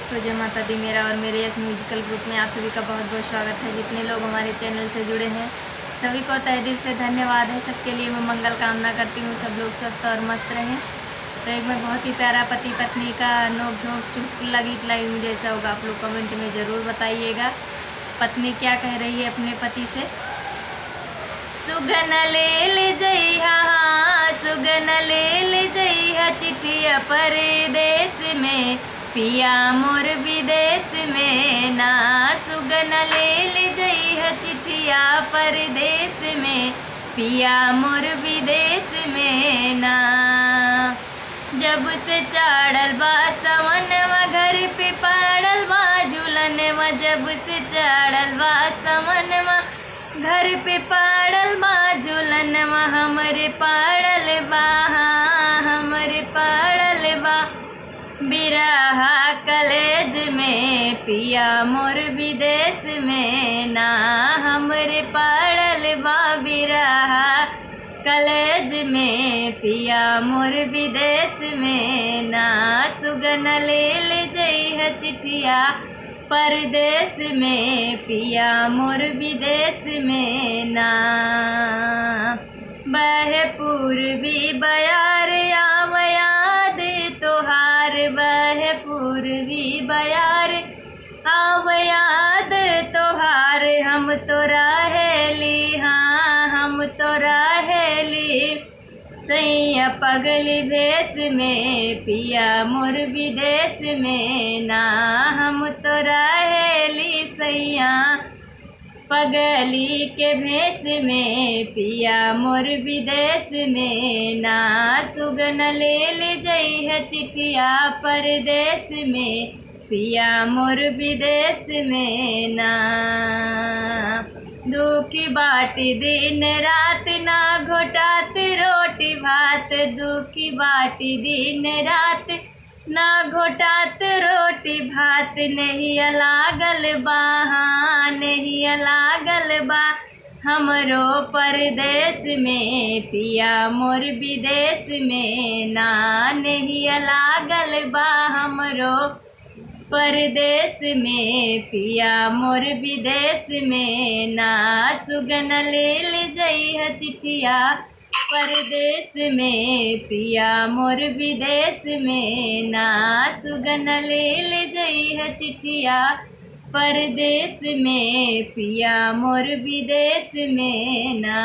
दोस्तों, जय माता दी। मेरा और मेरे यस म्यूजिकल ग्रुप में आप सभी का बहुत बहुत स्वागत है। जितने लोग हमारे चैनल से जुड़े हैं सभी को तहे दिल से धन्यवाद है। सबके लिए मैं मंगल कामना करती हूँ, सब लोग स्वस्थ और मस्त रहें। तो एक में बहुत ही प्यारा पति पत्नी का नोक झोंक चुटकुला गीत लाई हूँ। जैसा होगा आप लोग कमेंट में ज़रूर बताइएगा। पत्नी क्या कह रही है अपने पति से। सुगन ले जइहा, सुगन ले जइहा चिट्ठिया परदेश में, पिया मोर विदेश में ना। सुगन ले जइहा चिट्ठिया परदेश में, पिया मोर विदेश में ना। जब से चढ़ल बा सवनवा घर पे पड़ल बा झूलनवा, जब से चढ़ल बा सवनवा घर पे पड़ल बा झूलनवा, हमरे पड़ल बा, हमरे पड़ल बा बिरहा कलेज में, पिया मोर विदेश में ना। हमरे पड़ल बा बिरहा कलेज में, पिया मोर विदेश में ना। सुगन ले जइहा चिट्ठिया परदेश में, पिया मोर विदेश में ना। बहे पूर्वी बयार आव याद तोहार, बहे पूर्वी बयार आव याद तोहार। हम तो रहेली, हाँ हम तो रहेली सैया पगली भेष में, पिया मोर विदेश में ना। हम तो रहेली सैया पगली के भेष में, पिया मोर विदेश में ना। सुगन ले जइहा चिट्ठिया परदेश में, पिया मोर विदेश में ना। दुखी बाटी दिन रात ना घोटात रोटी भात, दुखी बाटी दिन रात ना घोटात रोटी भात। नहीं लागल बा, हाँ नहीं लागल बा हमरो परदेश में, पिया मोर विदेश में ना। नहीं लागल बा हमरो परदेश में, पिया मोर विदेश में ना। सुगन ले जइहा चिट्ठिया परदेश में, पिया मोर विदेश में ना। सुगन ले जइहा चिट्ठिया परदेश में, पिया मोर विदेश में ना।